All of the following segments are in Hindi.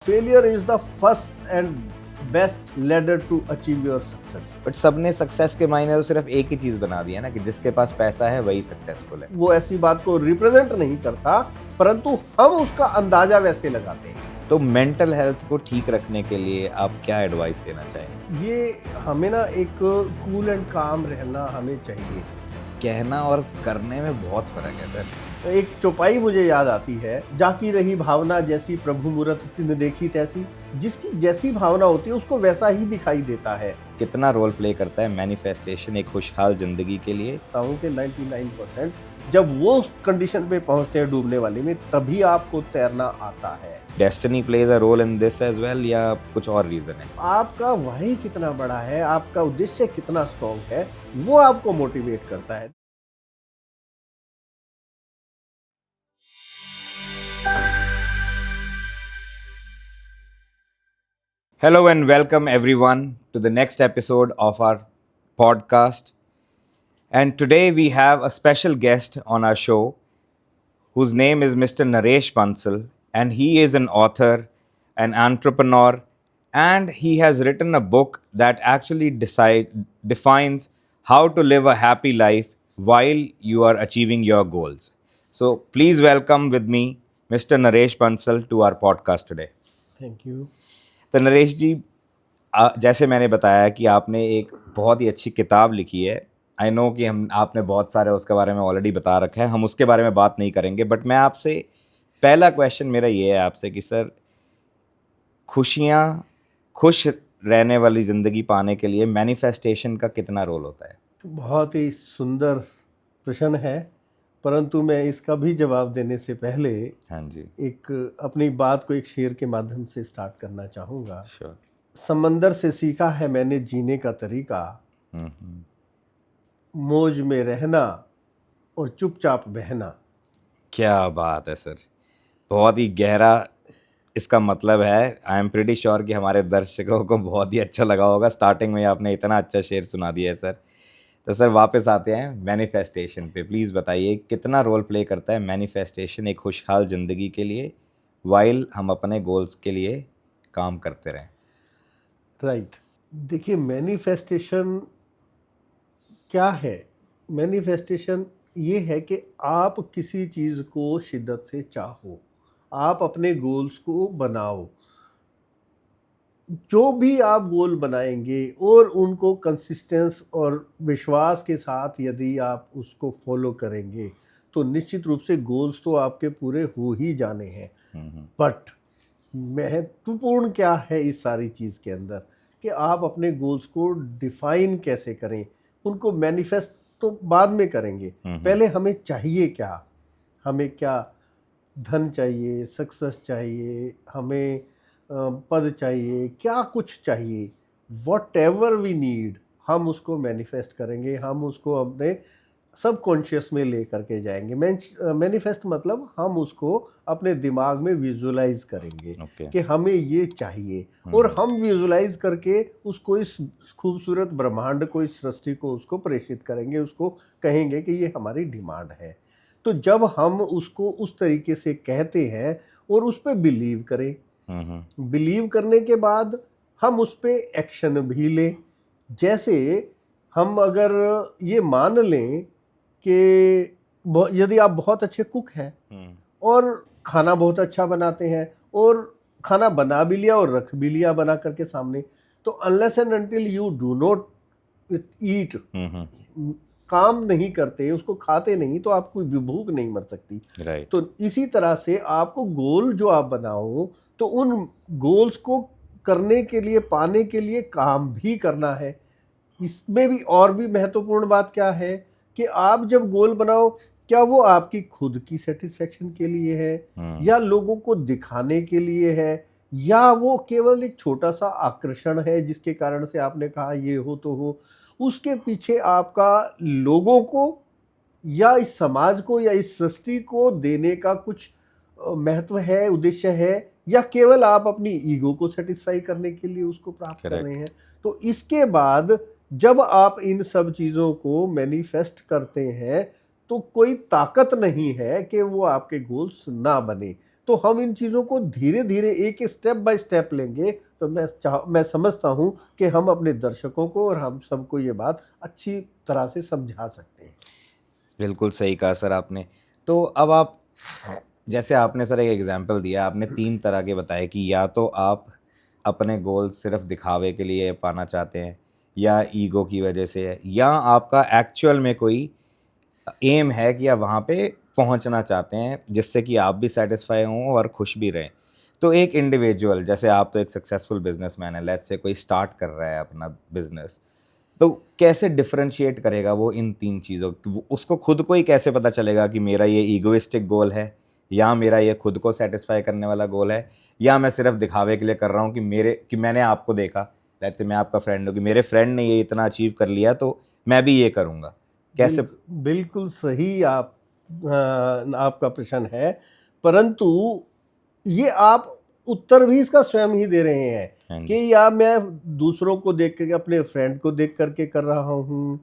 Failure is the first and best ladder to achieve your success. But सबने सक्सेस के मायने तो सिर्फ एक ही चीज बना दिया ना कि जिसके पास पैसा है वही सक्सेसफुल है। वो ऐसी बात को रिप्रेजेंट नहीं करता, परंतु हम उसका अंदाजा वैसे लगाते हैं। तो मेंटल हेल्थ को ठीक रखने के लिए आप क्या एडवाइस देना चाहेंगे? ये हमें ना एक कूल एंड काम रहना हमें चाहिए। कहना और करने में बहुत फर्क है सर। एक चौपाई मुझे याद आती है, जाकी रही भावना जैसी प्रभु मूरत तिन देखी तैसी। जिसकी जैसी भावना होती है उसको वैसा ही दिखाई देता है। कितना रोल प्ले करता है मैनिफेस्टेशन एक खुशहाल जिंदगी के लिए? बताऊं कि 99% जब वो उस कंडीशन पे पहुंचते हैं डूबने वाले में, तभी आपको तैरना आता है। Destiny plays a role in this as well या कुछ और रीजन है? आपका वही कितना बड़ा है, आपका उद्देश्य कितना स्ट्रॉन्ग है, वो आपको मोटिवेट करता है। Hello and welcome everyone to the next episode of our podcast. And today we have a special guest on our show whose name is Mr. Naresh Bansal, and he is an author, an entrepreneur, and he has written a book that actually defines how to live a happy life while you are achieving your goals. So please welcome with me Mr. Naresh Bansal to our podcast today. Thank you. तो नरेश जी, जैसे मैंने बताया कि आपने एक बहुत ही अच्छी किताब लिखी है। आई नो कि आपने बहुत सारे उसके बारे में ऑलरेडी बता रखा है, हम उसके बारे में बात नहीं करेंगे। बट मैं आपसे पहला क्वेश्चन मेरा ये है आपसे कि सर, खुश रहने वाली ज़िंदगी पाने के लिए मैनिफेस्टेशन का कितना रोल होता है? बहुत ही सुंदर प्रश्न है, परंतु मैं इसका भी जवाब देने से पहले हाँ जी, एक अपनी बात को एक शेर के माध्यम से स्टार्ट करना चाहूँगा। श्योर। समंदर से सीखा है मैंने जीने का तरीका, मौज में रहना और चुपचाप बहना। क्या बात है सर, बहुत ही गहरा इसका मतलब है। आई एम प्रीटी श्योर कि हमारे दर्शकों को बहुत ही अच्छा लगा होगा। स्टार्टिंग में आपने इतना अच्छा शेर सुना दिया है सर। तो सर वापस आते हैं मैनिफेस्टेशन पे। प्लीज़ बताइए कितना रोल प्ले करता है मैनिफेस्टेशन एक खुशहाल ज़िंदगी के लिए वाइल हम अपने गोल्स के लिए काम करते रहें? राइट। देखिए, मैनिफेस्टेशन क्या है? मैनिफेस्टेशन ये है कि आप किसी चीज़ को शिद्दत से चाहो, आप अपने गोल्स को बनाओ। जो भी आप गोल बनाएंगे और उनको कंसिस्टेंस और विश्वास के साथ यदि आप उसको फॉलो करेंगे, तो निश्चित रूप से गोल्स तो आपके पूरे हो ही जाने हैं। बट महत्वपूर्ण क्या है इस सारी चीज़ के अंदर कि आप अपने गोल्स को डिफाइन कैसे करें। उनको मैनिफेस्ट तो बाद में करेंगे, पहले हमें चाहिए क्या। हमें क्या धन चाहिए, सक्सेस चाहिए, हमें पद चाहिए, क्या कुछ चाहिए, वॉट एवर वी नीड, हम उसको मैनिफेस्ट करेंगे। हम उसको अपने सबकॉन्शियस में ले करके जाएंगे। मैनिफेस्ट मतलब हम उसको अपने दिमाग में विजुलाइज करेंगे कि हमें ये चाहिए, और हम विजुलाइज करके उसको इस खूबसूरत ब्रह्मांड को, इस सृष्टि को उसको प्रेषित करेंगे। उसको कहेंगे कि ये हमारी डिमांड है। तो जब हम उसको उस तरीके से कहते हैं और उस पर बिलीव करें, बिलीव करने के बाद हम उस पर एक्शन भी लें। जैसे हम अगर ये मान लें कि यदि आप बहुत अच्छे कुक हैं और खाना बहुत अच्छा बनाते हैं और खाना बना भी लिया और रख भी लिया बना करके सामने, तो unless and until you do not eat, काम नहीं करते, उसको खाते नहीं, तो आपको भूख नहीं मर सकती। राइट। तो इसी तरह से आपको गोल जो आप बनाओ, तो उन गोल्स को करने के लिए, पाने के लिए काम भी करना है। इसमें भी और भी महत्वपूर्ण बात क्या है कि आप जब गोल बनाओ, क्या वो आपकी खुद की सेटिस्फेक्शन के लिए है या लोगों को दिखाने के लिए है, या वो केवल एक छोटा सा आकर्षण है जिसके कारण से आपने कहा ये हो तो हो। उसके पीछे आपका लोगों को या इस समाज को या इस सृष्टि को देने का कुछ महत्व है, उद्देश्य है, या केवल आप अपनी ईगो को सेटिस्फाई करने के लिए उसको प्राप्त कर रहे हैं। तो इसके बाद जब आप इन सब चीज़ों को मैनिफेस्ट करते हैं, तो कोई ताकत नहीं है कि वो आपके गोल्स ना बने। तो हम इन चीज़ों को धीरे धीरे एक स्टेप बाय स्टेप लेंगे तो मैं समझता हूँ कि हम अपने दर्शकों को और हम सबको ये बात अच्छी तरह से समझा सकते हैं। बिल्कुल सही कहा सर आपने। तो अब आप, जैसे आपने सर एक एग्जांपल दिया, आपने 3 तरह के बताए कि या तो आप अपने गोल सिर्फ दिखावे के लिए पाना चाहते हैं, या ईगो की वजह से है, या आपका एक्चुअल में कोई एम है कि आप वहाँ पे पहुँचना चाहते हैं जिससे कि आप भी सेटिस्फाई हों और खुश भी रहें। तो एक इंडिविजुअल, जैसे आप तो एक सक्सेसफुल बिजनेसमैन है, लेट्स से कोई स्टार्ट कर रहा है अपना बिजनेस, तो कैसे डिफरेंशिएट करेगा वो इन 3 चीज़ों उसको खुद को ही कैसे पता चलेगा कि मेरा ये ईगोइस्टिक गोल है, या मेरा ये खुद को सेटिस्फाई करने वाला गोल है, या मैं सिर्फ दिखावे के लिए कर रहा हूँ कि मैंने आपको देखा, लेट्स से मैं आपका फ्रेंड हूँ, कि मेरे फ्रेंड ने ये इतना अचीव कर लिया तो मैं भी ये करूँगा। कैसे? बिल्कुल सही आपका प्रश्न है, परंतु ये आप उत्तर भी इसका स्वयं ही दे रहे हैं कि या मैं दूसरों को देख के, अपने फ्रेंड को देख करके कर रहा हूँ,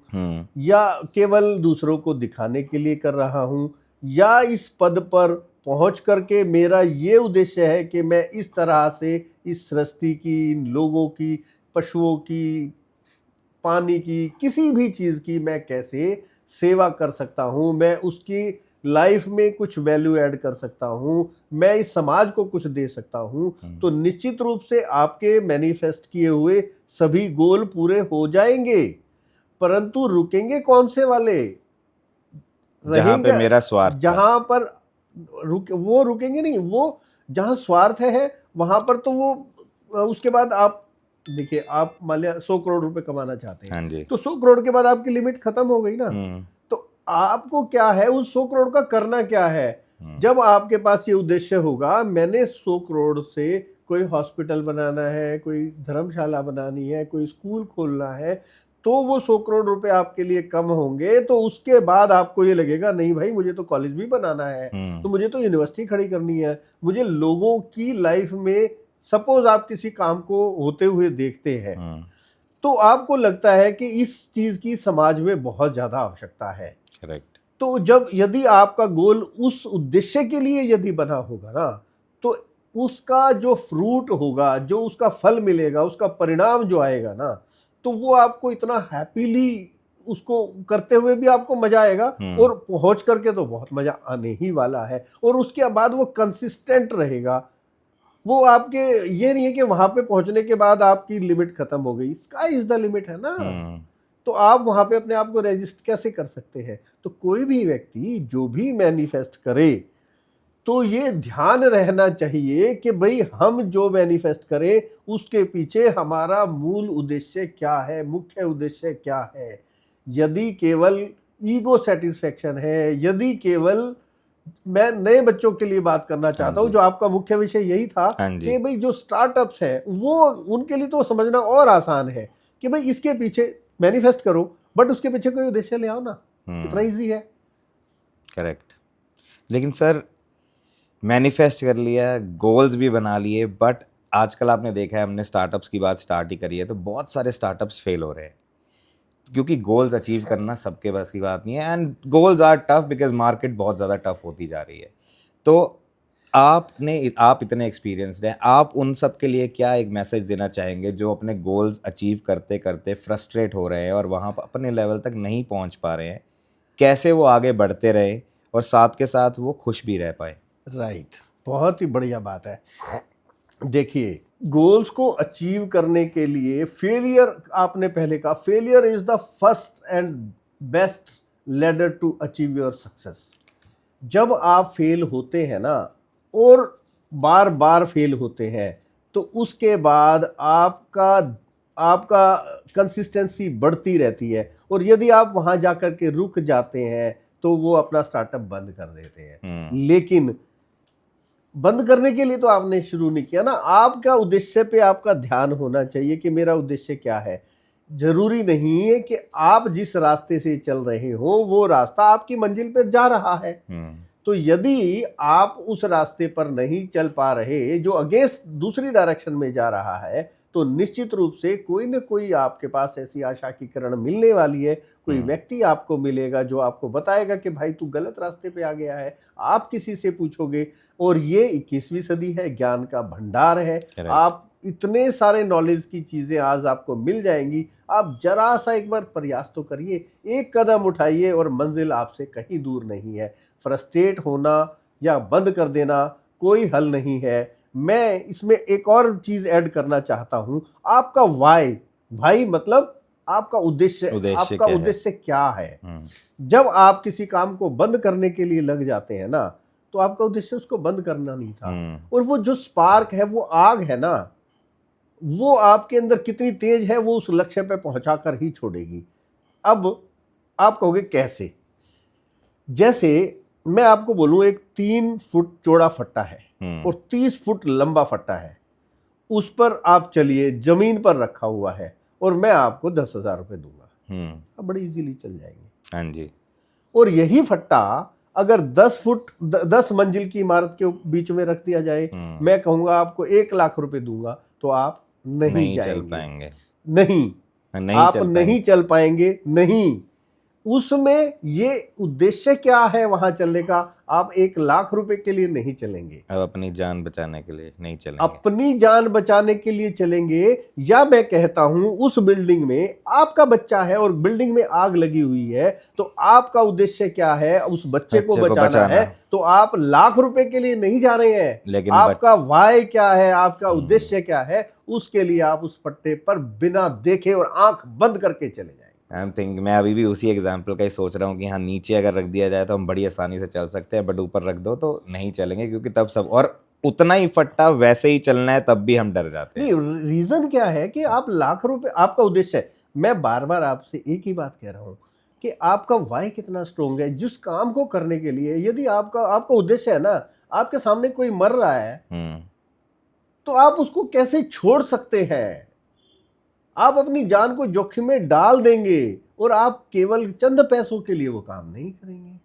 या केवल दूसरों को दिखाने के लिए कर रहा हूँ, या इस पद पर पहुंच करके मेरा ये उद्देश्य है कि मैं इस तरह से इस सृष्टि की, इन लोगों की, पशुओं की, पानी की, किसी भी चीज़ की मैं कैसे सेवा कर सकता हूँ, मैं उसकी लाइफ में कुछ वैल्यू ऐड कर सकता हूँ, मैं इस समाज को कुछ दे सकता हूँ, तो निश्चित रूप से आपके मैनिफेस्ट किए हुए सभी गोल पूरे हो जाएंगे। परंतु रुकेंगे कौन से वाले? जहाँ पे मेरा स्वार्थ जहाँ पर वो रुकेंगे नहीं, वो जहाँ स्वार्थ है वहां पर तो वो उसके बाद आप देखिए, आप मान लिया 100 करोड़ रुपए कमाना चाहते हैं, हाँ जी। तो 100 करोड़ के बाद आपकी लिमिट खत्म हो गई ना। तो आपको क्या है, उस 100 करोड़ का करना क्या है? जब आपके पास ये उद्देश्य होगा, मैंने 100 करोड़ से कोई हॉस्पिटल बनाना है, कोई धर्मशाला बनानी है, कोई स्कूल खोलना है, तो वो 100 करोड़ रुपए आपके लिए कम होंगे। तो उसके बाद आपको ये लगेगा, नहीं भाई, मुझे तो कॉलेज भी बनाना है, तो मुझे तो यूनिवर्सिटी खड़ी करनी है, मुझे लोगों की लाइफ में, सपोज आप किसी काम को होते हुए देखते हैं, तो आपको लगता है कि इस चीज की समाज में बहुत ज्यादा आवश्यकता है। करेक्ट। तो यदि आपका गोल उस उद्देश्य के लिए यदि बना होगा ना, तो उसका जो फ्रूट होगा, जो उसका फल मिलेगा, उसका परिणाम जो आएगा ना, तो वो आपको इतना हैप्पीली उसको करते हुए भी आपको मजा आएगा, और पहुंच करके तो बहुत मजा आने ही वाला है। और उसके बाद वो कंसिस्टेंट रहेगा। वो आपके ये नहीं है कि वहां पे पहुंचने के बाद आपकी लिमिट खत्म हो गई, स्काई इज द लिमिट है ना। तो आप वहां पे अपने आप को रजिस्ट कैसे कर सकते हैं? तो कोई भी व्यक्ति जो भी मैनिफेस्ट करे, तो ये ध्यान रहना चाहिए कि भाई हम जो मैनिफेस्ट करें उसके पीछे हमारा मूल उद्देश्य क्या है, मुख्य उद्देश्य क्या है। यदि केवल ईगो सेटिस्फेक्शन है, यदि केवल, मैं नए बच्चों के लिए बात करना चाहता हूं, जो आपका मुख्य विषय यही था कि भाई जो स्टार्टअप्स हैं, वो उनके लिए तो समझना और आसान है कि भाई इसके पीछे मैनिफेस्ट करो, बट उसके पीछे कोई उद्देश्य ले आओ ना, कितना इजी है। करेक्ट। लेकिन सर, मैनिफेस्ट कर लिया, गोल्स भी बना लिए, बट आजकल आपने देखा है, हमने स्टार्टअप्स की बात स्टार्ट ही करी है, तो बहुत सारे स्टार्टअप्स फेल हो रहे हैं क्योंकि गोल्स अचीव करना सबके बस की बात नहीं है, and goals are tough because market बहुत ज़्यादा टफ होती जा रही है। तो आप इतने एक्सपीरियंस्ड हैं, आप उन सब के लिए क्या एक मैसेज देना चाहेंगे जो अपने गोल्स अचीव करते करते फ्रस्ट्रेट हो रहे हैं और वहाँ पर अपने लेवल तक नहीं पहुँच पा रहे हैं? कैसे वो आगे बढ़ते रहे और साथ के साथ वो खुश भी रह पाए? राइट, बहुत ही बढ़िया बात है। देखिए, गोल्स को अचीव करने के लिए फेलियर, आपने पहले कहा, failure is the first and best ladder to achieve your success. जब आप फेल होते हैं ना, और बार बार फेल होते हैं, तो उसके बाद आपका कंसिस्टेंसी बढ़ती रहती है, और यदि आप वहां जाकर के रुक जाते हैं तो वो अपना स्टार्टअप बंद कर देते हैं। लेकिन बंद करने के लिए तो आपने शुरू नहीं किया ना, आपका उद्देश्य पे आपका ध्यान होना चाहिए कि मेरा उद्देश्य क्या है। जरूरी नहीं है कि आप जिस रास्ते से चल रहे हो वो रास्ता आपकी मंजिल पर जा रहा है, तो यदि आप उस रास्ते पर नहीं चल पा रहे जो अगेंस्ट दूसरी डायरेक्शन में जा रहा है, तो निश्चित रूप से कोई न कोई आपके पास ऐसी आशा की किरण मिलने वाली है। कोई व्यक्ति आपको मिलेगा जो आपको बताएगा कि भाई तू गलत रास्ते पे आ गया है। आप किसी से पूछोगे, और ये 21वीं सदी है, ज्ञान का भंडार है। आप इतने सारे नॉलेज की चीज़ें आज आपको मिल जाएंगी। आप जरा सा एक बार प्रयास तो करिए, एक कदम उठाइए और मंजिल आपसे कहीं दूर नहीं है। फ्रस्ट्रेट होना या बंद कर देना कोई हल नहीं है। मैं इसमें एक और चीज़ ऐड करना चाहता हूँ, आपका वाई मतलब आपका उद्देश्य आपका उद्देश्य क्या है। जब आप किसी काम को बंद करने के लिए लग जाते हैं ना, तो आपका उद्देश्य उसको बंद करना नहीं था। और वो जो स्पार्क है, वो आग है ना, वो आपके अंदर कितनी तेज है, वो उस लक्ष्य पे पहुंचा कर ही छोड़ेगी। अब आप कहोगे कैसे? जैसे मैं आपको बोलूं, एक 3 फुट चौड़ा फट्टा है और 30 फुट लंबा फट्टा है, उस पर आप चलिए, जमीन पर रखा हुआ है, और मैं आपको 10,000 रुपये दूंगा। अब बड़ी इजीली चल जाएंगे। हाँ जी। और यही फट्टा अगर 10 मंजिल की इमारत के बीच में रख दिया जाए, मैं कहूंगा आपको 1 लाख रुपए दूंगा, तो आप नहीं चल पाएंगे। नहीं आप नहीं चल पाएंगे। नहीं, उसमें ये उद्देश्य क्या है वहां चलने का? आप 1 लाख रुपए के लिए नहीं चलेंगे, अब अपनी जान बचाने के लिए नहीं चलेंगे। अपनी जान बचाने के लिए चलेंगे, या मैं कहता हूं उस बिल्डिंग में आपका बच्चा है और बिल्डिंग में आग लगी हुई है, तो आपका उद्देश्य क्या है? उस बच्चे को बचाना है। तो आप लाख रुपए के लिए नहीं जा रहे हैं, लेकिन आपका वाई क्या है, आपका उद्देश्य क्या है, उसके लिए आप उस पट्टे पर बिना देखे और आंख बंद करके चले जाए। मैं अभी भी उसी एग्जाम्पल का ही सोच रहा हूँ कि हाँ, नीचे अगर रख दिया जाए तो हम बड़ी आसानी से चल सकते हैं, बट ऊपर रख दो तो नहीं चलेंगे, क्योंकि तब सब, और उतना ही फट्टा वैसे ही चलना है, तब भी हम डर जाते हैं। नहीं, रीजन क्या है कि आप लाख रुपए आपका उद्देश्य है। मैं बार बार आपसे एक ही बात कह रहा हूँ कि आपका वाई कितना स्ट्रोंग है जिस काम को करने के लिए। यदि आपका उद्देश्य है ना, आपके सामने कोई मर रहा है, तो आप उसको कैसे छोड़ सकते हैं? आप अपनी जान को जोखिम में डाल देंगे, और आप केवल चंद पैसों के लिए वो काम नहीं करेंगे।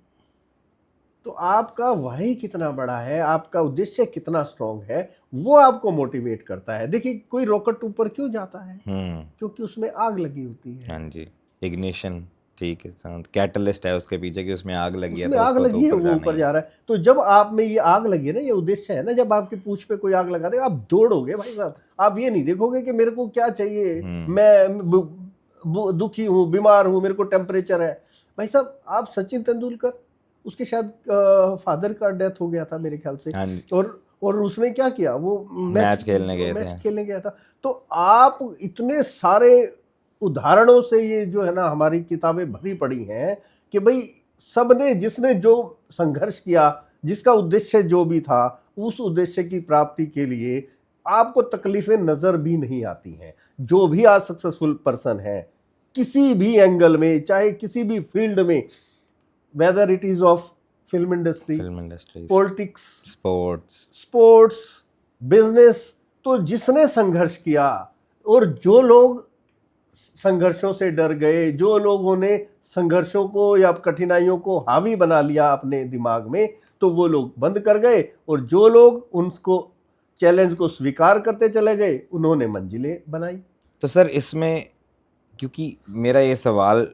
तो आपका वाई कितना बड़ा है, आपका उद्देश्य कितना स्ट्रांग है, वो आपको मोटिवेट करता है। देखिए, कोई रॉकेट ऊपर क्यों जाता है? क्योंकि उसमें आग लगी होती है। हाँ जी, इग्निशन, ठीक है, कैटलिस्ट है उसके पीछे कि उसमें आग लगी है, तो आग लगी है, वो ऊपर जा रहा है। तो जब आप में ये आग लगी है ना, ये उद्देश्य है ना, जब आपकी पूंछ पे कोई आग लगा दे, आप दौड़ोगे भाई साहब। आप ये नहीं देखोगे कि मेरे को क्या चाहिए, मैं दुखी हूँ, बीमार हूँ, मेरे को टेम्परेचर है। भाई साहब, आप सचिन तेंदुलकर, उसके शायद फादर का डेथ हो गया था मेरे ख्याल से, और उसने क्या किया, वो मैच खेलने गया था। तो आप इतने सारे उदाहरणों से, ये जो है ना, हमारी किताबें भरी पड़ी हैं कि भाई सबने, जिसने जो संघर्ष किया, जिसका उद्देश्य जो भी था, उस उद्देश्य की प्राप्ति के लिए आपको तकलीफें नजर भी नहीं आती हैं। जो भी आज सक्सेसफुल पर्सन है, किसी भी एंगल में, चाहे किसी भी फील्ड में, whether it is of film industry, politics, sports, business, तो जिसने संघर्ष किया, और जो लोग संघर्षों से डर गए, जो लोगों ने संघर्षों को या कठिनाइयों को हावी बना लिया अपने दिमाग में, तो वो लोग बंद कर गए, और जो लोग उनको चैलेंज को स्वीकार करते चले गए, उन्होंने मंजिलें बनाई। तो सर, इसमें, क्योंकि मेरा ये सवाल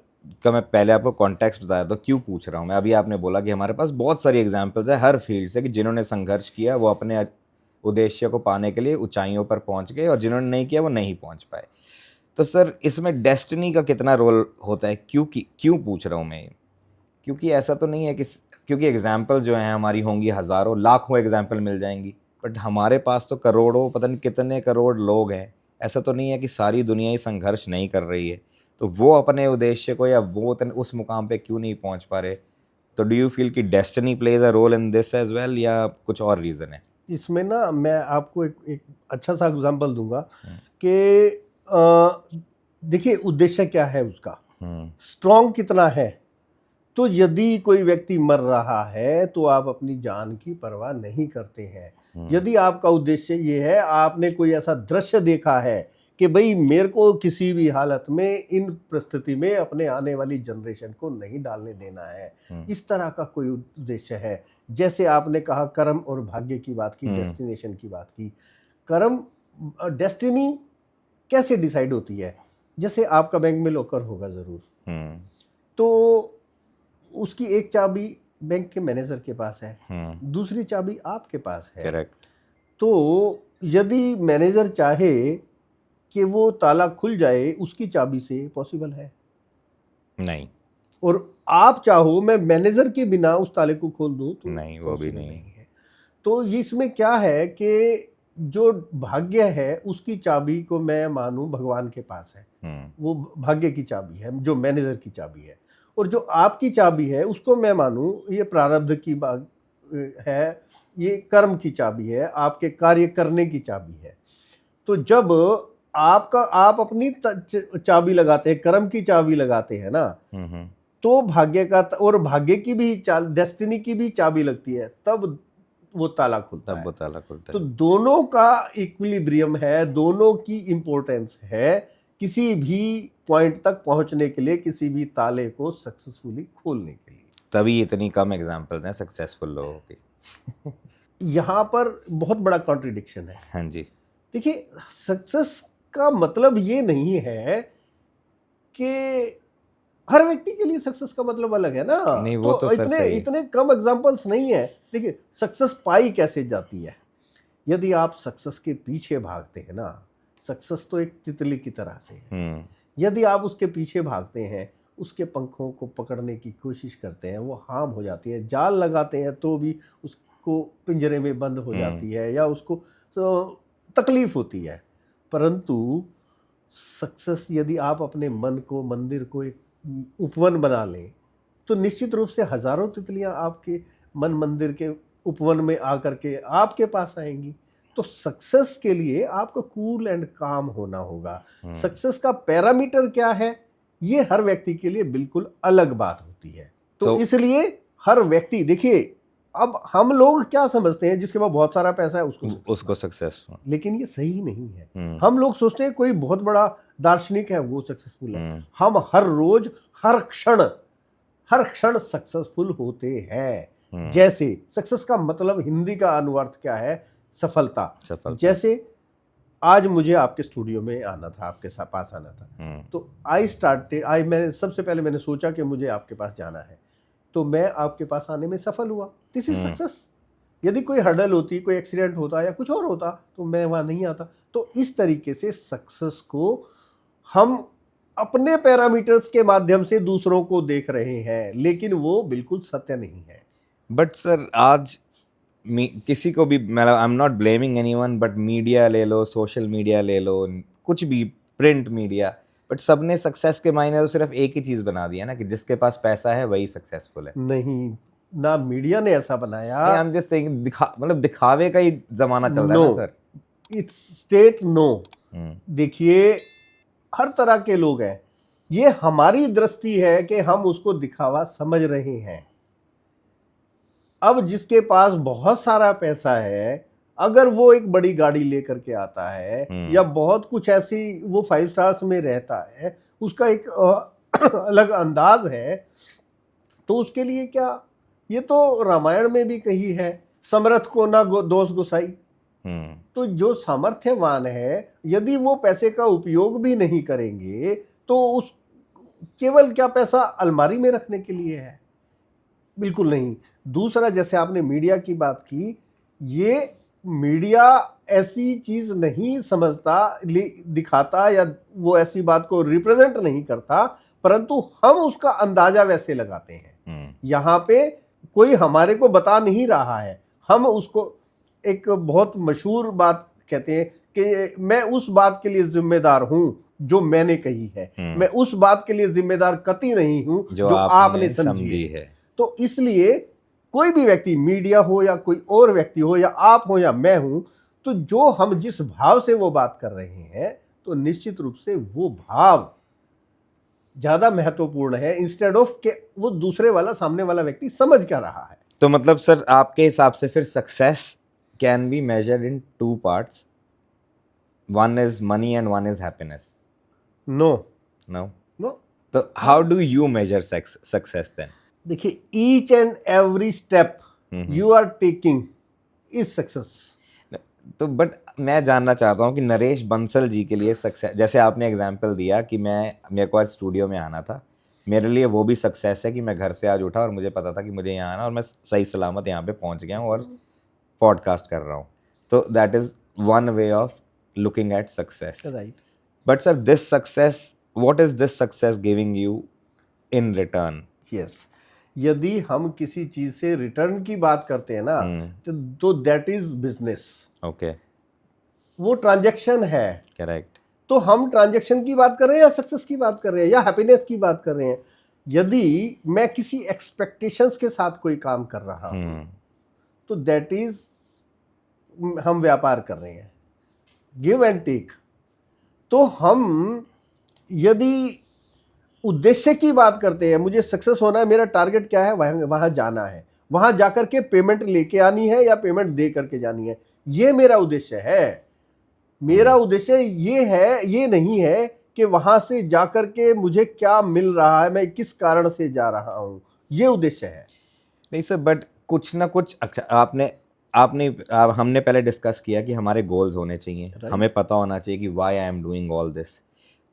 का मैं पहले आपको कॉन्टेक्स्ट बताया तो क्यों पूछ रहा हूँ मैं, अभी आपने बोला कि हमारे पास बहुत सारी एग्जाम्पल्स है हर फील्ड से कि जिन्होंने संघर्ष किया वो अपने उद्देश्य को पाने के लिए ऊंचाइयों पर पहुंच गए, और जिन्होंने नहीं किया वो नहीं पहुंच पाए। तो सर, इसमें डेस्टिनी का कितना रोल होता है? क्यों पूछ रहा हूँ मैं? क्योंकि ऐसा तो नहीं है कि, क्योंकि एग्जाम्पल जो हैं हमारी होंगी हज़ारों लाखों एग्जाम्पल मिल जाएंगी, बट हमारे पास तो करोड़ों, पता नहीं कितने करोड़ लोग हैं। ऐसा तो नहीं है कि सारी दुनिया ही संघर्ष नहीं कर रही है, तो वो अपने उद्देश्य को या वो उस मुकाम पे क्यों नहीं पहुंच पा रहे? तो डू यू फील कि destiny plays a role in this as well, या कुछ और रीज़न है? इसमें ना, मैं आपको एक अच्छा सा एग्जांपल दूंगा कि देखिए, उद्देश्य क्या है उसका, स्ट्रॉन्ग कितना है। तो यदि कोई व्यक्ति मर रहा है, तो आप अपनी जान की परवाह नहीं करते हैं। यदि आपका उद्देश्य ये है, आपने कोई ऐसा दृश्य देखा है कि भाई मेरे को किसी भी हालत में इन परिस्थिति में अपने आने वाली जनरेशन को नहीं डालने देना है, इस तरह का कोई उद्देश्य है। जैसे आपने कहा कर्म और भाग्य की बात की, डेस्टिनेशन की बात की। कर्म, डेस्टिनी कैसे डिसाइड होती है? जैसे आपका बैंक में लॉकर होगा ज़रूर, तो उसकी एक चाबी बैंक के मैनेजर के पास है, दूसरी चाबी आपके पास है। करेक्ट। तो यदि मैनेजर चाहे कि वो ताला खुल जाए उसकी चाबी से, पॉसिबल है? नहीं। और आप चाहो मैं मैनेजर के बिना उस ताले को खोल दूं तो नहीं, वो भी नहीं है। तो इसमें क्या है कि जो भाग्य है उसकी चाबी को मैं मानूं भगवान के पास है, वो भाग्य की चाबी है जो मैनेजर की चाबी है। और जो आपकी चाबी है उसको मैं मानूं ये प्रारब्ध की बात है, ये कर्म की चाबी है, आपके कार्य करने की चाबी है। तो जब आप अपनी चाबी लगाते हैं, कर्म की चाबी लगाते हैं ना, तो भाग्य का और भाग्य की भी डेस्टिनी की भी चाबी लगती है, तब वो ताला खुलता है। तो दोनों का इक्विलिब्रियम है, दोनों की इंपॉर्टेंस है किसी भी पॉइंट तक पहुंचने के लिए, किसी भी ताले को सक्सेसफुली खोलने के लिए। तभी इतनी कम एग्जांपल्स हैं सक्सेसफुल लोगों की। यहाँ पर बहुत बड़ा कॉन्ट्रडिक्शन है। हाँ जी। देखिए, सक्सेस का मतलब ये नहीं है कि हर व्यक्ति के लिए सक्सेस का मतलब अलग है ना। नहीं, वो तो इतने कम एग्जांपल्स नहीं है। देखिए, सक्सेस पाई कैसे जाती है? यदि आप सक्सेस के पीछे भागते हैं ना, सक्सेस तो एक तितली की तरह से है। यदि आप उसके पीछे भागते हैं, उसके पंखों को पकड़ने की कोशिश करते हैं, वो हार्म हो जाती है। जाल लगाते हैं तो भी उसको पिंजरे में बंद हो जाती है या उसको तकलीफ होती है। परंतु सक्सेस, यदि आप अपने मन को, मंदिर को एक उपवन बना लें, तो निश्चित रूप से हजारों तितलियां आपके मन मंदिर के उपवन में आकर के आपके पास आएंगी। तो सक्सेस के लिए आपको कूल एंड काम होना होगा। सक्सेस का पैरामीटर क्या है, ये हर व्यक्ति के लिए बिल्कुल अलग बात होती है। तो इसलिए हर व्यक्ति, देखिए, अब हम लोग क्या समझते हैं, जिसके पास बहुत सारा पैसा है उसको सक्सेस, लेकिन ये सही नहीं है। हम लोग सोचते हैं कोई बहुत बड़ा दार्शनिक है वो सक्सेसफुल है। हम हर रोज हर क्षण सक्सेसफुल होते हैं। जैसे सक्सेस का मतलब हिंदी का अनुवाद क्या है? सफलता। जैसे आज मुझे आपके स्टूडियो में आना था, आपके पास आना था, तो मैंने सबसे पहले मैंने सोचा कि मुझे आपके पास जाना है, तो मैं आपके पास आने में सफल हुआ। This is success. यदि कोई हर्डल होती, कोई एक्सीडेंट होता या कुछ और होता तो मैं वहां नहीं आता। तो इस तरीके से सक्सेस को हम अपने पैरामीटर्स के माध्यम से दूसरों को देख रहे हैं, लेकिन वो बिल्कुल सत्य नहीं है। बट सर, आज किसी को भी, मतलब I am not blaming anyone, but media ले लो, सोशल मीडिया ले लो, कुछ भी, प्रिंट मीडिया, बट सबने सक्सेस के मायने तो सिर्फ एक ही चीज बना दिया ना, कि जिसके पास पैसा है वही सक्सेसफुल है। नहीं ना, मीडिया ने ऐसा बनाया। आई एम जस्ट सेइंग, मतलब दिखावे का ही जमाना चल रहा है ना सर। It's state no. देखिए, हर तरह के लोग हैं। ये हमारी दृष्टि है कि हम उसको दिखावा समझ रहे हैं। अब जिसके पास बहुत सारा पैसा है, अगर वो एक बड़ी गाड़ी लेकर के आता है या बहुत कुछ ऐसी, वो 5 स्टार्स में रहता है, उसका एक अलग अंदाज है, तो उसके लिए क्या, ये तो रामायण में भी कही है, समर्थ को ना दोष गुसाई। तो जो सामर्थ्यवान है, यदि वो पैसे का उपयोग भी नहीं करेंगे तो उस केवल क्या पैसा अलमारी में रखने के लिए है? बिल्कुल नहीं। दूसरा, जैसे आपने मीडिया की बात की, ये मीडिया ऐसी चीज नहीं समझता, दिखाता, या वो ऐसी बात को रिप्रेजेंट नहीं करता, परंतु हम उसका अंदाजा वैसे लगाते हैं। यहाँ पे कोई हमारे को बता नहीं रहा है, हम उसको एक बहुत मशहूर बात कहते हैं कि मैं उस बात के लिए जिम्मेदार हूं जो मैंने कही है, मैं उस बात के लिए जिम्मेदार कतई नहीं हूं जो आपने समझी है। तो इसलिए कोई भी व्यक्ति, मीडिया हो या कोई और व्यक्ति हो, या आप हो या मैं हूं, तो जो हम जिस भाव से वो बात कर रहे हैं, तो निश्चित रूप से वो भाव ज्यादा महत्वपूर्ण है, इंस्टेड ऑफ के वो दूसरे वाला, सामने वाला व्यक्ति समझ क्या रहा है। तो मतलब सर, आपके हिसाब से फिर सक्सेस कैन बी मेजर्ड इन 2 parts. one is money and one is happiness. No No? No So how do you measure success then? देखिए, each and every step you are taking is success. तो बट मैं जानना चाहता हूँ कि नरेश बंसल जी के लिए सक्सेस, जैसे आपने एग्जांपल दिया कि मेरे को आज स्टूडियो में आना था, मेरे लिए वो भी सक्सेस है कि मैं घर से आज उठा और मुझे पता था कि मुझे यहाँ आना और मैं सही सलामत यहाँ पे पहुँच गया हूँ और पॉडकास्ट कर रहा हूँ। तो that is one way of looking at success. Right. But sir, this success, what is this success giving you in return? Yes, यदि हम किसी चीज से रिटर्न की बात करते हैं ना, तो दैट इज बिजनेस। ओके, वो ट्रांजैक्शन है। करेक्ट। तो हम ट्रांजैक्शन की बात कर रहे हैं या सक्सेस की बात कर रहे हैं या हैप्पीनेस की बात कर रहे हैं? यदि मैं किसी एक्सपेक्टेशंस के साथ कोई काम कर रहा हूं, तो दैट इज हम व्यापार कर रहे हैं, गिव एंड टेक। तो हम यदि उद्देश्य की बात करते हैं, मुझे सक्सेस होना है, मेरा टारगेट क्या है, वहां जाना है, वहां जाकर के पेमेंट लेके आनी है या पेमेंट दे करके जानी है, ये मेरा उद्देश्य है। मेरा उद्देश्य ये है, ये नहीं है कि वहां से जाकर के मुझे क्या मिल रहा है, मैं किस कारण से जा रहा हूं, ये उद्देश्य है। नहीं सर, बट कुछ ना कुछ, अच्छा हमने पहले डिस्कस किया कि हमारे गोल्स होने चाहिए, हमें पता होना चाहिए कि why I am doing all this.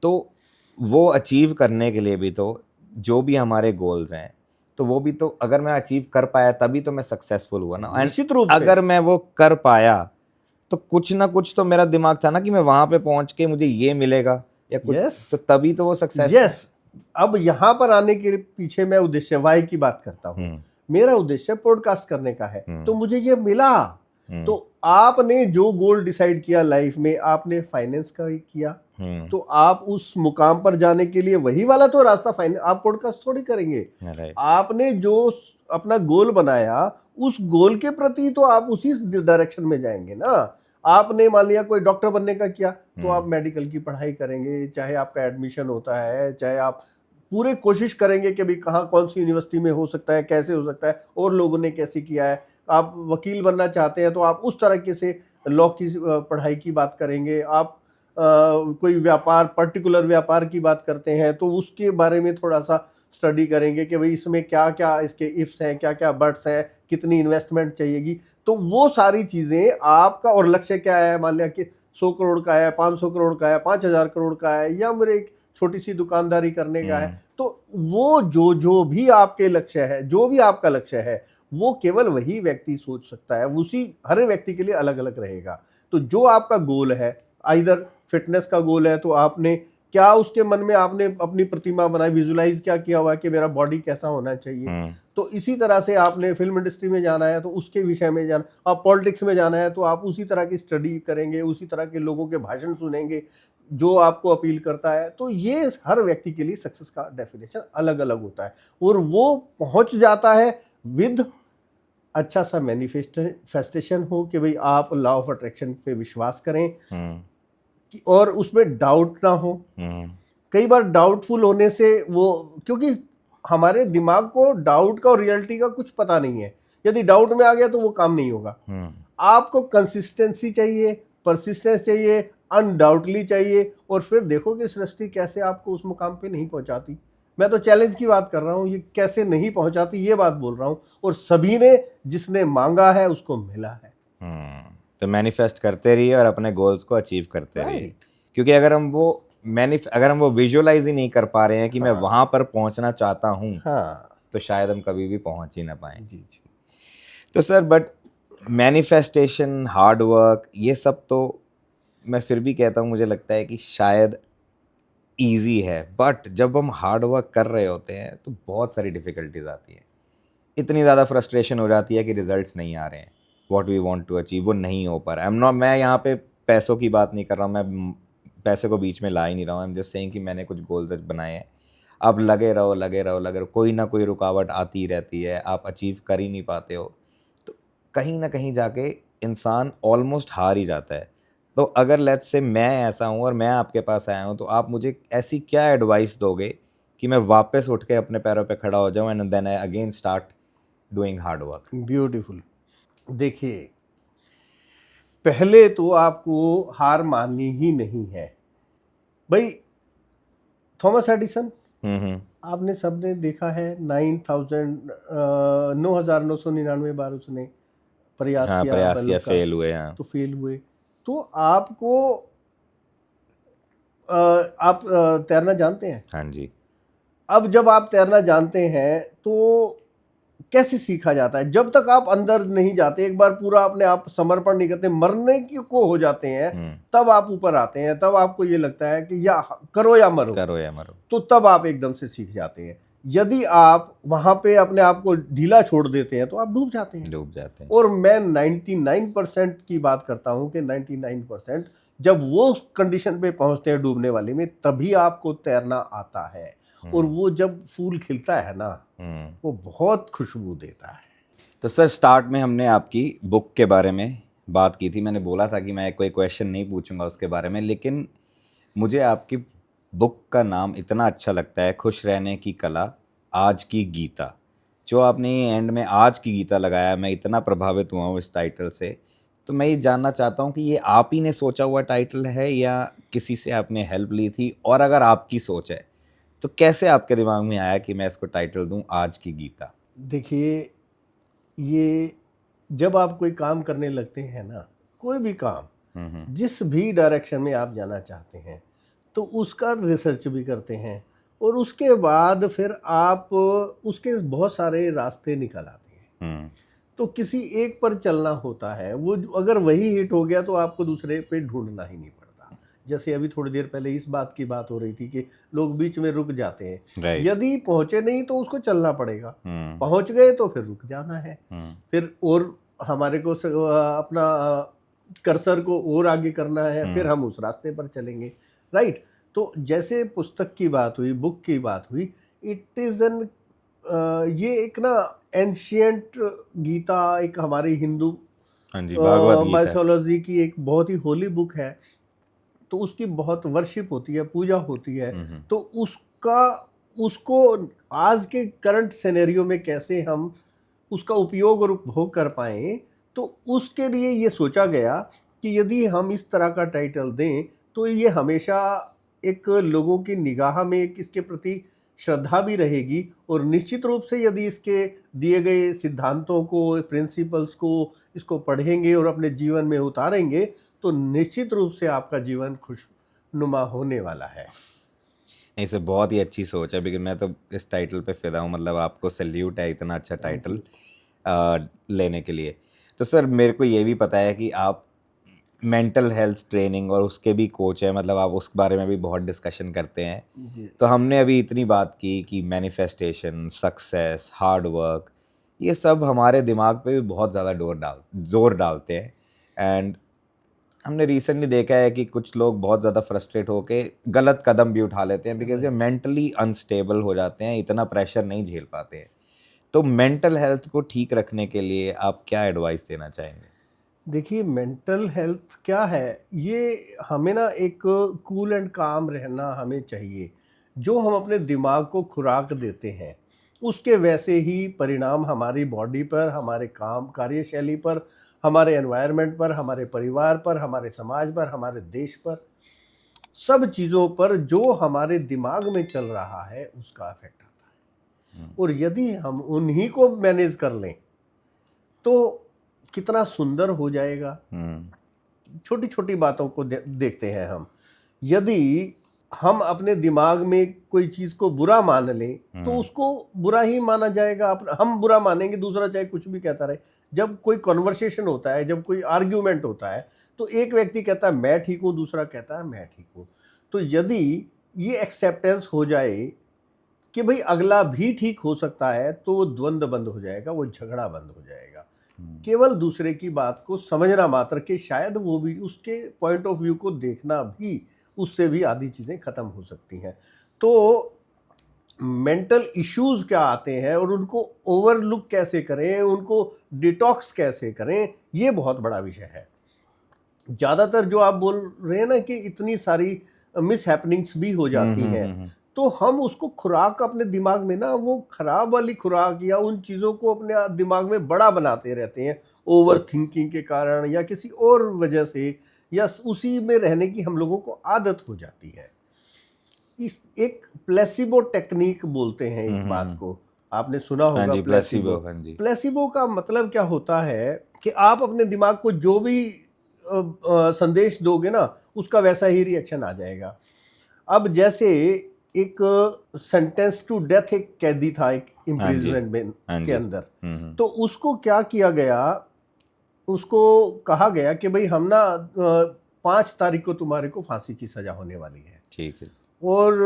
तो वो अचीव करने के लिए भी तो जो भी हमारे गोल्स हैं, तो वो भी तो अगर मैं अचीव कर पाया तभी तो मैं सक्सेसफुल हुआ ना। निश्चित रूप से। अगर मैं वो कर पाया तो कुछ ना कुछ तो मेरा दिमाग था ना कि मैं वहां पे पहुंच के मुझे ये मिलेगा या कुछ। Yes. तो तभी तो वो सक्सेस। यस। अब यहां पर आने के पीछे मैं उद्देश्य वाई की बात करता हूं। मेरा उद्देश्य पॉडकास्ट करने का है, तो मुझे ये मिला। तो आपने जो गोल डिसाइड किया लाइफ में, आपने फाइनेंस का किया, तो आप उस मुकाम पर जाने के लिए वही वाला तो रास्ता फाइनेंस, आप पॉडकास्ट थोड़ी करेंगे। आपने जो अपना गोल बनाया, उस गोल के प्रति तो आप उसी डायरेक्शन में जाएंगे ना। आपने मान लिया कोई डॉक्टर बनने का किया, तो आप मेडिकल की पढ़ाई करेंगे, चाहे आपका एडमिशन होता है, चाहे आप पूरे कोशिश करेंगे कि भाई कहाँ कौन सी यूनिवर्सिटी में हो सकता है, कैसे हो सकता है, और लोगों ने कैसे किया है। आप वकील बनना चाहते हैं तो आप उस तरीके से लॉ की पढ़ाई की बात करेंगे। आप कोई व्यापार, पर्टिकुलर व्यापार की बात करते हैं तो उसके बारे में थोड़ा सा स्टडी करेंगे कि भाई इसमें क्या क्या इसके इफ्स हैं, क्या क्या बट्स हैं, कितनी इन्वेस्टमेंट चाहिएगी। तो वो सारी चीज़ें आपका, और लक्ष्य क्या है, मान लिया कि 100 करोड़ का है, 500 करोड़ का है, 5000 करोड़ का है, या मेरे एक छोटी सी दुकानदारी करने का है। तो वो जो भी आपके लक्ष्य है, जो भी आपका लक्ष्य है, वो केवल वही व्यक्ति सोच सकता है, उसी हर व्यक्ति के लिए अलग अलग रहेगा। तो जो आपका गोल है, आइदर फिटनेस का गोल है तो आपने क्या उसके मन में आपने अपनी प्रतिमा बनाई, विजुलाइज क्या किया हुआ है कि मेरा बॉडी कैसा होना चाहिए। तो इसी तरह से आपने फिल्म इंडस्ट्री में जाना है तो उसके विषय में जाना, आप पॉलिटिक्स में जाना है तो आप उसी तरह की स्टडी करेंगे, उसी तरह के लोगों के भाषण सुनेंगे जो आपको अपील करता है। तो ये हर व्यक्ति के लिए सक्सेस का डेफिनेशन अलग अलग होता है, और वो पहुंच जाता है विद अच्छा सा मैनिफेस्टेशन हो कि भाई आप लॉ ऑफ अट्रैक्शन पे विश्वास करें और उसमें डाउट ना हो। कई बार डाउटफुल होने से वो, क्योंकि हमारे दिमाग को डाउट का और रियलिटी का कुछ पता नहीं है, यदि डाउट में आ गया तो वो काम नहीं होगा। आपको कंसिस्टेंसी चाहिए, परसिस्टेंस चाहिए, अनडाउटली चाहिए, और फिर देखो कि सृष्टि कैसे आपको उस मुकाम पे नहीं पहुंचाती। मैं तो चैलेंज की बात कर रहा हूँ, ये कैसे नहीं पहुंचाती ये बात बोल रहा हूँ। और सभी ने, जिसने मांगा है उसको मिला है। तो मैनिफेस्ट करते रहिए और अपने गोल्स को अचीव करते रहिए, क्योंकि अगर हम वो विजुअलाइज ही नहीं कर पा रहे हैं कि मैं वहां पर पहुंचना चाहता हूं, तो शायद हम कभी भी पहुंच ही ना पाए। जी। तो sir, but manifestation, hard work, ये सब तो मैं फिर भी कहता हूँ, मुझे लगता है कि शायद ईजी है, बट जब हम हार्ड वर्क कर रहे होते हैं तो बहुत सारी डिफ़िकल्टीज आती है। इतनी ज़्यादा फ्रस्ट्रेशन हो जाती है कि रिजल्ट्स नहीं आ रहे हैं, what we want to achieve वो नहीं हो पा रहा है। मैं यहाँ पे पैसों की बात नहीं कर रहा हूँ, मैं पैसे को बीच में ला ही नहीं रहा हूँ। आई एम जस्ट सेइंग कि मैंने कुछ गोल्स बनाए हैं, आप लगे रहो, कोई ना कोई रुकावट आती रहती है, आप अचीव कर ही नहीं पाते हो, तो कहीं ना कहीं जाके इंसान ऑलमोस्ट हार ही जाता है। तो अगर लेट्स से मैं ऐसा हूँ और मैं आपके पास आया हूँ, तो आप मुझे ऐसी क्या एडवाइस दोगे कि मैं वापस उठ के अपने पैरों पे खड़ा हो जाऊँ and then I again start doing hard work? Beautiful. देखिए, पहले तो आपको हार माननी ही नहीं है भाई। थॉमस एडिसन, आपने सबने देखा है 9,999 बार उसने प्रयास हाँ, किया प्रयास बल्ब किया, का, फेल हुए। हाँ, तो फेल हुए। तो आपको आप तैरना जानते हैं। हाँ जी। अब जब आप तैरना जानते हैं तो कैसे सीखा जाता है? जब तक आप अंदर नहीं जाते, एक बार पूरा अपने आप समर्पण नहीं करते, मरने की को हो जाते हैं, तब आप ऊपर आते हैं, तब आपको ये लगता है कि या करो या मरो, करो या मरो, तो तब आप एकदम से सीख जाते हैं। यदि आप वहां पे अपने आप को ढीला छोड़ देते हैं तो आप डूब जाते हैं। डूब जाते हैं। और मैं 99% की बात करता हूं कि 99% जब वो कंडीशन पे पहुंचते हैं डूबने वाले में, तभी आपको तैरना आता है। और वो जब फूल खिलता है ना, वो बहुत खुशबू देता है। तो सर, स्टार्ट में हमने आपकी बुक के बारे में बात की थी। मैंने बोला था कि मैं कोई क्वेश्चन नहीं पूछूंगा उसके बारे में, लेकिन मुझे आपकी बुक का नाम इतना अच्छा लगता है, खुश रहने की कला, आज की गीता। जो आपने ये एंड में आज की गीता लगाया, मैं इतना प्रभावित हुआ हूँ इस टाइटल से। तो मैं ये जानना चाहता हूँ कि ये आप ही ने सोचा हुआ टाइटल है या किसी से आपने हेल्प ली थी? और अगर आपकी सोच है तो कैसे आपके दिमाग में आया कि मैं इसको टाइटल दूँ आज की गीता? देखिए, ये जब आप कोई काम करने लगते हैं ना, कोई भी काम, जिस भी डायरेक्शन में आप जाना चाहते हैं, तो उसका रिसर्च भी करते हैं, और उसके बाद फिर आप उसके बहुत सारे रास्ते निकल आते हैं। तो किसी एक पर चलना होता है, वो अगर वही हिट हो गया तो आपको दूसरे पे ढूंढना ही नहीं पड़ता। जैसे अभी थोड़ी देर पहले इस बात की बात हो रही थी कि लोग बीच में रुक जाते हैं। राइट। यदि पहुंचे नहीं तो उसको चलना पड़ेगा, पहुंच गए तो फिर रुक जाना है। फिर और हमारे को अपना कर्सर को और आगे करना है, फिर हम उस रास्ते पर चलेंगे। राइट। तो जैसे पुस्तक की बात हुई, बुक की बात हुई, इट इज एन ये एक ना एंशियंट गीता, एक हमारी हिंदू हाँ जी, भागवत गीता। माइथोलॉजी की एक बहुत ही होली बुक है। तो उसकी बहुत वर्शिप होती है, पूजा होती है। तो उसको आज के करंट सिनेरियो में कैसे हम उसका उपयोग और उपभोग कर पाएं, तो उसके लिए ये सोचा गया कि यदि हम इस तरह का टाइटल दें तो ये हमेशा एक लोगों की निगाह में एक इसके प्रति श्रद्धा भी रहेगी, और निश्चित रूप से यदि इसके दिए गए सिद्धांतों को, प्रिंसिपल्स को, इसको पढ़ेंगे और अपने जीवन में उतारेंगे तो निश्चित रूप से आपका जीवन खुशनुमा होने वाला है। नहीं सर, बहुत ही अच्छी सोच है, बिकॉज मैं तो इस टाइटल पे फिदा हूँ। मतलब आपको सैल्यूट है इतना अच्छा टाइटल लेने के लिए। तो सर, मेरे को ये भी पता है कि आप मेंटल हेल्थ ट्रेनिंग और उसके भी कोच हैं, मतलब आप उस बारे में भी बहुत डिस्कशन करते हैं। तो हमने अभी इतनी बात की कि मैनिफेस्टेशन, सक्सेस, हार्ड वर्क, ये सब हमारे दिमाग पे भी बहुत ज़्यादा जोर डालते हैं। एंड हमने रिसेंटली देखा है कि कुछ लोग बहुत ज़्यादा फ्रस्ट्रेट होके गलत कदम भी उठा लेते हैं, बिकॉज ये मेंटली अनस्टेबल हो जाते हैं, इतना प्रेशर नहीं झेल पाते हैं। तो मेंटल हेल्थ को ठीक रखने के लिए आप क्या एडवाइस देना चाहेंगे? देखिए, मेंटल हेल्थ क्या है, ये हमें ना एक कूल एंड काम रहना हमें चाहिए। जो हम अपने दिमाग को खुराक देते हैं, उसके वैसे ही परिणाम हमारी बॉडी पर, हमारे काम कार्यशैली पर, हमारे एनवायरनमेंट पर, हमारे परिवार पर, हमारे समाज पर, हमारे देश पर, सब चीज़ों पर जो हमारे दिमाग में चल रहा है उसका इफेक्ट आता है। और यदि हम उन्हीं को मैनेज कर लें तो कितना सुंदर हो जाएगा। छोटी छोटी बातों को देखते हैं हम। यदि हम अपने दिमाग में कोई चीज को बुरा मान लें तो उसको बुरा ही माना जाएगा। हम बुरा मानेंगे, दूसरा चाहे कुछ भी कहता रहे। जब कोई कॉन्वर्सेशन होता है, जब कोई आर्ग्यूमेंट होता है, तो एक व्यक्ति कहता है मैं ठीक हूं, दूसरा कहता है मैं ठीक हूं। तो यदि ये एक्सेप्टेंस हो जाए कि भाई अगला भी ठीक हो सकता है, तो वो द्वंद्व बंद हो जाएगा, वो झगड़ा बंद हो जाएगा। केवल दूसरे की बात को समझना मात्र के, शायद वो भी उसके पॉइंट ऑफ व्यू को देखना भी, उससे भी आधी चीजें खत्म हो सकती हैं। तो मेंटल इश्यूज क्या आते हैं और उनको ओवरलुक कैसे करें, उनको डिटॉक्स कैसे करें, ये बहुत बड़ा विषय है। ज्यादातर जो आप बोल रहे हैं ना कि इतनी सारी मिस हैपनिंग्स भी हो जाती हैं, तो हम उसको खुराक अपने दिमाग में ना, वो खराब वाली खुराक या उन चीज़ों को अपने दिमाग में बड़ा बनाते रहते हैं, ओवर थिंकिंग के कारण या किसी और वजह से, या उसी में रहने की हम लोगों को आदत हो जाती है। इस एक प्लेसिबो टेक्निक बोलते हैं एक बात को, आपने सुना हाँ होगा जी, प्लेसिबो। हाँ जी। प्लेसिबो का मतलब क्या होता है कि आप अपने दिमाग को जो भी संदेश दोगे ना, उसका वैसा ही रिएक्शन आ जाएगा। अब जैसे एक सेंटेंस टू डेथ एक कैदी था एक हाँ जी, इम्प्रिजनमेंट में हाँ के जी। अंदर, हम्म, तो उसको क्या किया गया, उसको कहा गया कि भाई हम ना 5 तारीख को तुम्हारे को फांसी की सजा होने वाली है, ठीक है। और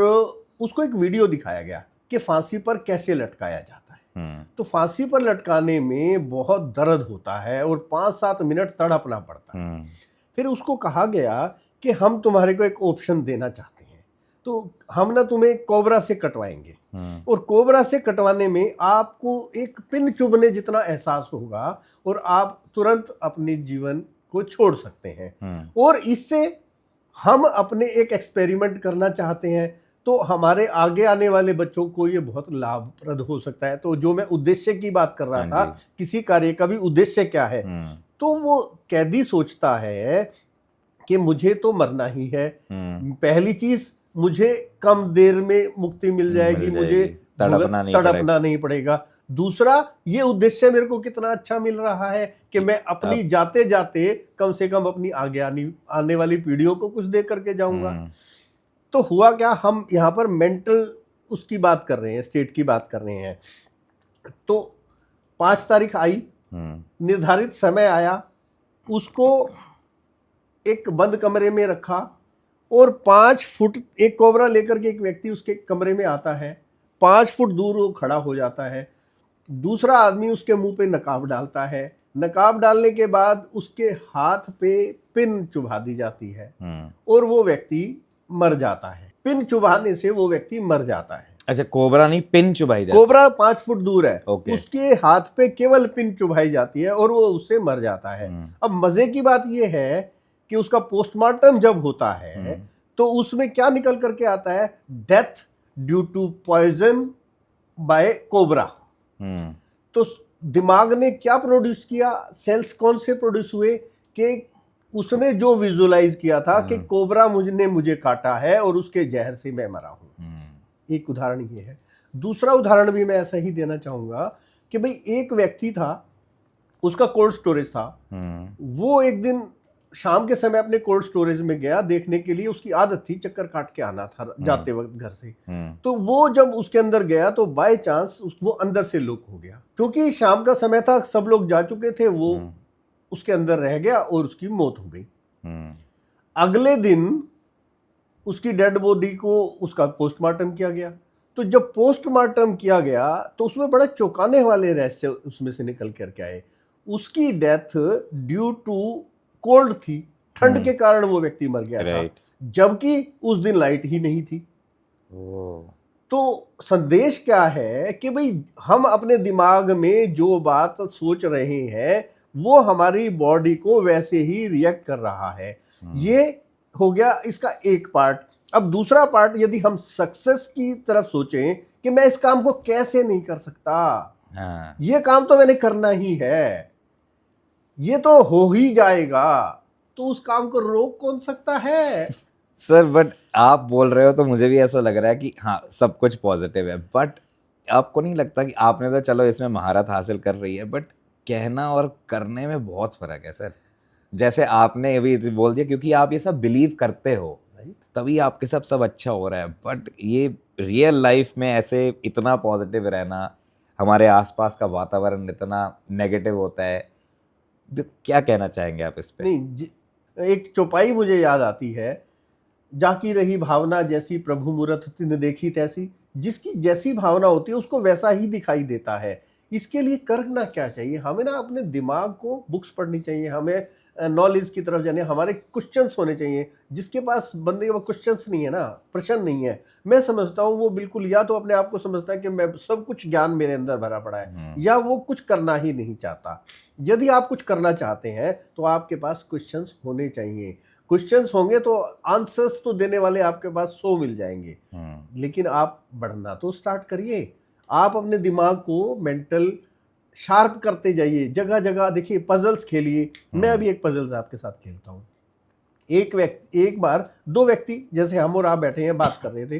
उसको एक वीडियो दिखाया गया कि फांसी पर कैसे लटकाया जाता है। तो फांसी पर लटकाने में बहुत दर्द होता है और 5-7 मिनट तड़पना पड़ता है। फिर उसको कहा गया कि हम तुम्हारे को एक ऑप्शन देना चाहते हैं, तो हम ना तुम्हें कोबरा से कटवाएंगे, और कोबरा से कटवाने में आपको एक पिन चुभने जितना एहसास होगा और आप तुरंत अपने जीवन को छोड़ सकते हैं। और इससे हम अपने एक एक्सपेरिमेंट करना चाहते हैं, तो हमारे आगे आने वाले बच्चों को ये बहुत लाभप्रद हो सकता है। तो जो मैं उद्देश्य की बात कर रहा था, किसी कार्य का भी उद्देश्य क्या है, तो वो कैदी सोचता है कि मुझे तो मरना ही है। पहली चीज, मुझे कम देर में मुक्ति मिल जाएगी, मुझे तड़पना नहीं पड़ेगा। दूसरा, ये उद्देश्य मेरे को कितना अच्छा मिल रहा है कि मैं अपनी जाते जाते कम से कम अपनी आगे आने वाली पीढ़ियों को कुछ दे करके जाऊंगा। तो हुआ क्या, हम यहाँ पर मेंटल उसकी बात कर रहे हैं, स्टेट की बात कर रहे हैं। तो 5 तारीख आई, निर्धारित समय आया, उसको एक बंद कमरे में रखा, और 5 फुट एक कोबरा लेकर के एक व्यक्ति उसके कमरे में आता है, 5 फुट दूर वो खड़ा हो जाता है। दूसरा आदमी उसके मुंह पे नकाब डालता है, नकाब डालने के बाद उसके हाथ पे पिन चुभा दी जाती है, और वो व्यक्ति मर जाता है। पिन चुभाने से वो व्यक्ति मर जाता है। अच्छा, कोबरा नहीं, पिन चुभाई जाती है। कोबरा 5 फुट दूर है, उसके हाथ पे केवल पिन चुभाई जाती है और वो उससे मर जाता है। अब मजे की बात ये है कि उसका पोस्टमार्टम जब होता है तो उसमें क्या निकल करके आता है, death due to poison by cobra. तो दिमाग ने क्या प्रोड्यूस किया, सेल्स कौन से प्रोड्यूस हुए, कि उसने जो विजुअलाइज किया था कि कोबरा मुझे काटा है और उसके जहर से मैं मरा हूं। एक उदाहरण ये है। दूसरा उदाहरण भी मैं ऐसा ही देना चाहूंगा कि भाई एक व्यक्ति था, उसका कोल्ड स्टोरेज था। वो एक दिन शाम के समय अपने कोल्ड स्टोरेज में गया देखने के लिए, उसकी आदत थी चक्कर काट के आना था जाते वक्त घर से। तो वो जब उसके अंदर गया तो बाय चांस वो अंदर से लॉक हो गया, क्योंकि शाम का समय था, सब लोग जा चुके थे, वो उसके अंदर रह गया और उसकी मौत हो गई। अगले दिन उसकी डेड बॉडी को उसका पोस्टमार्टम किया गया। तो जब पोस्टमार्टम किया गया तो उसमें बड़े चौंकाने वाले रहस्य उसमें से निकल करके आए। उसकी डेथ ड्यू टू कोल्ड थी, ठंड के कारण वो व्यक्ति मर गया था, जबकि उस दिन लाइट ही नहीं थी। तो संदेश क्या है कि भाई हम अपने दिमाग में जो बात सोच रहे हैं वो हमारी बॉडी को वैसे ही रिएक्ट कर रहा है। ये हो गया इसका एक पार्ट। अब दूसरा पार्ट, यदि हम सक्सेस की तरफ सोचें कि मैं इस काम को कैसे नहीं कर सकता, ये काम तो मैंने करना ही है, ये तो हो ही जाएगा, तो उस काम को रोक कौन सकता है? सर, बट आप बोल रहे हो तो मुझे भी ऐसा लग रहा है कि हाँ, सब कुछ पॉजिटिव है, बट आपको नहीं लगता कि आपने तो चलो इसमें महारत हासिल कर रही है, बट कहना और करने में बहुत फर्क है सर। जैसे आपने अभी बोल दिया क्योंकि आप ये सब बिलीव करते हो, तभी आपके साथ सब अच्छा हो रहा है, बट ये रियल लाइफ में ऐसे इतना पॉजिटिव रहना, हमारे आसपास का वातावरण इतना नेगेटिव होता है, तो क्या कहना चाहेंगे आप इस पे? नहीं, एक चौपाई मुझे याद आती है, जाकी रही भावना जैसी प्रभु मूरत तिन देखी तैसी। जिसकी जैसी भावना होती है उसको वैसा ही दिखाई देता है। इसके लिए करना क्या चाहिए, हमें ना अपने दिमाग को बुक्स पढ़नी चाहिए, हमें नॉलेज की तरफ जाने, हमारे क्वेश्चंस होने चाहिए। जिसके पास बंदे के पास क्वेश्चंस नहीं है ना, प्रश्न नहीं है, मैं समझता हूँ वो बिल्कुल या तो अपने आप को समझता है कि मैं सब कुछ ज्ञान मेरे अंदर भरा पड़ा है, या वो कुछ करना ही नहीं चाहता। यदि आप कुछ करना चाहते हैं तो आपके पास क्वेश्चंस होने चाहिए। क्वेश्चंस होंगे तो आंसर्स तो देने वाले आपके पास 100 मिल जाएंगे। लेकिन आप बढ़ना तो स्टार्ट करिए। आप अपने दिमाग को मेंटल शार्प करते जाइए, जगह जगह देखिए, पजल्स खेलिए। मैं अभी एक पजल्स आपके साथ खेलता हूँ। एक बार दो व्यक्ति, जैसे हम और आप बैठे हैं बात कर रहे थे,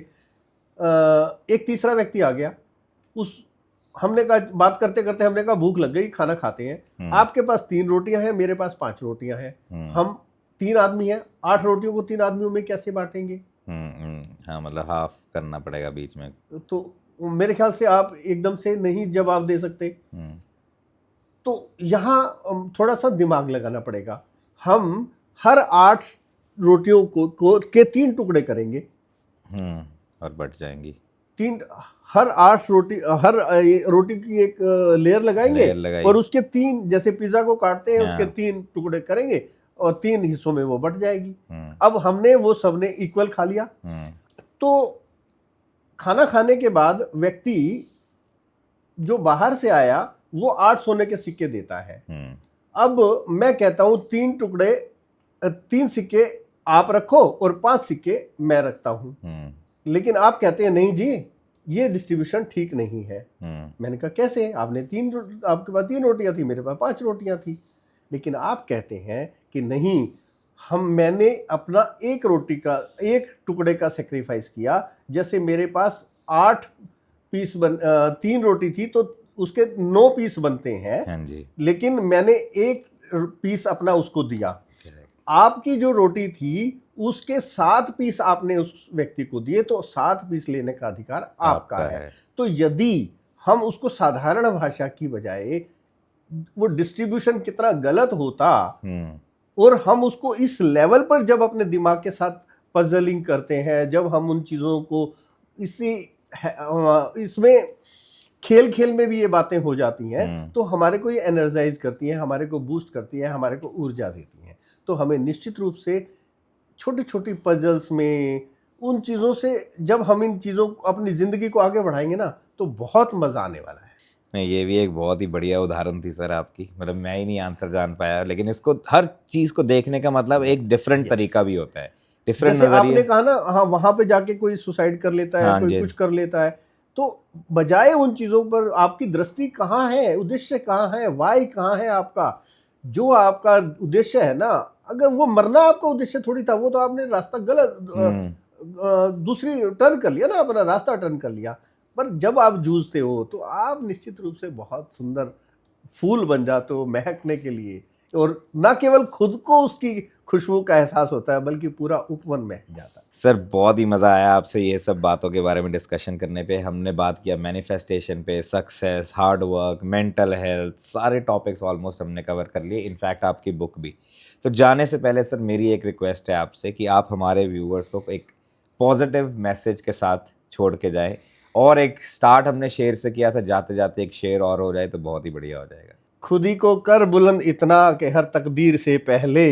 एक तीसरा व्यक्ति आ गया। उस हमने कहा, बात करते करते हमने कहा भूख लग गई, खाना खाते हैं। आपके पास 3 रोटियां हैं, मेरे पास 5 रोटियां हैं। हम 3 आदमी हैं, 8 रोटियों को 3 आदमियों में कैसे बांटेंगे? हाँ, मतलब हाफ करना पड़ेगा बीच में। तो मेरे ख्याल से आप एकदम से नहीं जवाब दे सकते। तो यहाँ थोड़ा सा दिमाग लगाना पड़ेगा। हम हर 8 रोटियों को के 3 टुकड़े करेंगे, और बट जाएंगी। हर 8 रोटी, हर रोटी की एक लेयर लगाएंगे और उसके 3, जैसे पिज्जा को काटते हैं उसके 3 टुकड़े करेंगे और 3 हिस्सों में वो बट जाएगी। अब हमने वो सबने इक्वल खा लिया। तो खाना खाने के बाद व्यक्ति जो बाहर से आया वो 8 सोने के सिक्के देता है। अब मैं कहता हूं 3 सिक्के आप रखो और 5 सिक्के मैं रखता हूं। लेकिन आप कहते हैं नहीं जी, ये डिस्ट्रीब्यूशन ठीक नहीं है। मैंने कहा कैसे? आपके पास 3 रोटियां थी, मेरे पास 5 रोटियां थी। लेकिन आप कहते हैं कि नहीं, मैंने अपना एक टुकड़े का सेक्रीफाइस किया। जैसे मेरे पास 8 पीस 3 रोटी थी तो उसके 9 पीस बनते हैं। हाँ जी। लेकिन मैंने एक पीस अपना उसको दिया। आपकी जो रोटी थी उसके 7 पीस आपने उस व्यक्ति को दिए, तो 7 पीस लेने का अधिकार आपका है। तो यदि हम उसको साधारण भाषा की बजाय, वो डिस्ट्रीब्यूशन कितना गलत होता, और हम उसको इस लेवल पर जब अपने दिमाग के साथ पजलिंग करते हैं, जब हम उन चीज़ों को इसमें खेल में भी ये बातें हो जाती हैं, तो हमारे को ये एनर्जाइज करती हैं, हमारे को बूस्ट करती हैं, हमारे को ऊर्जा देती हैं। तो हमें निश्चित रूप से छोटी छोटी पजल्स में, उन चीज़ों से जब हम इन चीज़ों को, अपनी ज़िंदगी को आगे बढ़ाएंगे ना, तो बहुत मज़ा आने वाला है। नहीं, ये भी एक बहुत ही बढ़िया उदाहरण थी सर आपकी। मतलब मैं ही नहीं आंसर जान पाया, लेकिन इसको हर चीज़ को देखने का मतलब एक डिफरेंट तरीका भी होता है, डिफरेंट जैसे नजरिए। आपने कहा ना, हाँ, वहाँ पे जाके कोई सुसाइड कर लेता है, हाँ कोई जी। कुछ कर लेता है, तो बजाय उन चीज़ों पर आपकी दृष्टि कहाँ है, उद्देश्य कहाँ है, वाई कहाँ है आपका? जो आपका उद्देश्य है ना, अगर वो मरना आपका उद्देश्य थोड़ी था, वो तो आपने रास्ता गलत दूसरी टर्न कर लिया ना, अपना रास्ता टर्न कर लिया। पर जब आप जूझते हो तो आप निश्चित रूप से बहुत सुंदर फूल बन जाते हो महकने के लिए, और ना केवल खुद को उसकी खुशबू का एहसास होता है, बल्कि पूरा उपवन महक जाता है। सर बहुत ही मज़ा आया आपसे ये सब बातों के बारे में डिस्कशन करने पे। हमने बात किया मैनिफेस्टेशन पे, success, hard work, mental health, सारे टॉपिक्स ऑलमोस्ट हमने कवर कर लिए, इनफैक्ट आपकी बुक भी। तो जाने से पहले सर मेरी एक रिक्वेस्ट है आपसे कि आप हमारे व्यूअर्स को एक पॉजिटिव मैसेज के साथ छोड़ के जाएं, और एक स्टार्ट हमने शेर से किया था, जाते जाते एक शेर और हो जाए तो बहुत ही बढ़िया हो जाएगा। खुद ही को कर बुलंद इतना कि हर तकदीर से पहले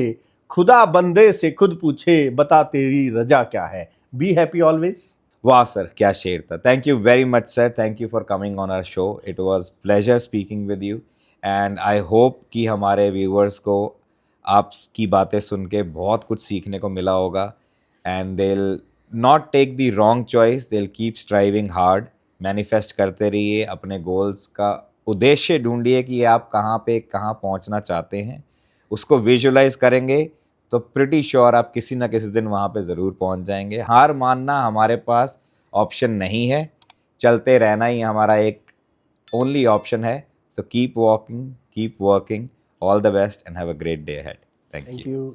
खुदा बंदे से खुद पूछे, बता तेरी रजा क्या है। Be happy always. वाह सर, क्या शेर था। Thank you very much sir, thank you for coming on our show. It was pleasure speaking with you, and I hope कि हमारे व्यूअर्स को आपकी बातें सुन के बहुत कुछ सीखने को मिला होगा, and they will not take the wrong choice, they will keep striving hard. Manifest करते रहिए, अपने गोल्स का उद्देश्य ढूंढिए कि आप कहाँ पहुँचना चाहते हैं, उसको विजुलाइज करेंगे तो प्रिटी श्योर आप किसी ना किसी दिन वहाँ पे ज़रूर पहुँच जाएंगे। हार मानना हमारे पास ऑप्शन नहीं है, चलते रहना ही हमारा एक ओनली ऑप्शन है। So keep walking, keep working, all the best and have a great day ahead. Thank you.